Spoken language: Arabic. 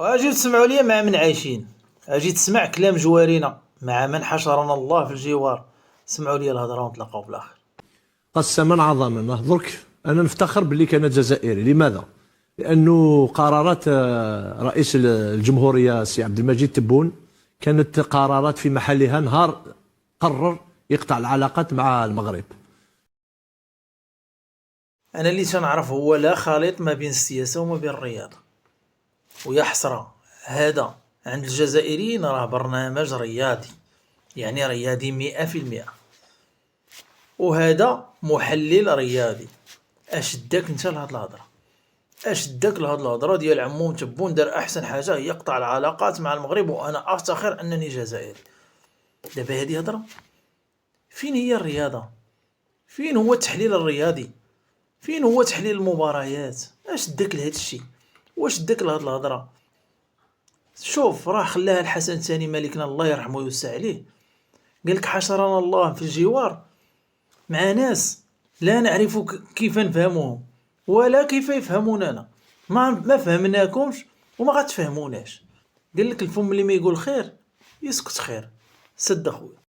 واجي تسمعوا لي مع من عايشين، اجي تسمع كلام جوارينا مع من حشرنا الله في الجوار. سمعوا لي الهضره ونتلاقاو في الاخر. قسما عظما درك انا نفتخر باللي كان جزائري. لماذا؟ لانه قرارات رئيس الجمهوريه سي عبد المجيد تبون كانت قرارات في محلها. نهار قرر يقطع العلاقات مع المغرب. انا اللي تنعرف هو لا خليط ما بين السياسه وما بين الرياضه، ويا حسره هذا عند الجزائريين راه برنامج رياضي، يعني رياضي 100%، وهذا محلل رياضي. اش داك انت لهاد الهضره؟ اش داك لهاد الهضره ديال عموم تبون دار احسن حاجه هي يقطع العلاقات مع المغرب وانا افتخر انني جزائري؟ دابا هذه هضره؟ فين هي الرياضه؟ فين هو التحليل الرياضي؟ فين هو تحليل المباريات؟ اش داك لهاد الشيء؟ واش داك لهاد الهضره؟ شوف راه خلاها الحسن ثاني مالكنا الله يرحمه ويوسع عليه، قالك حشرنا الله في الجوار مع ناس لا نعرف كيف نفهموهم ولا كيف يفهموننا. ما فهمناكمش وما غتفهموناش. قال لك الفم اللي ما يقول خير يسكت خير. سد اخويا.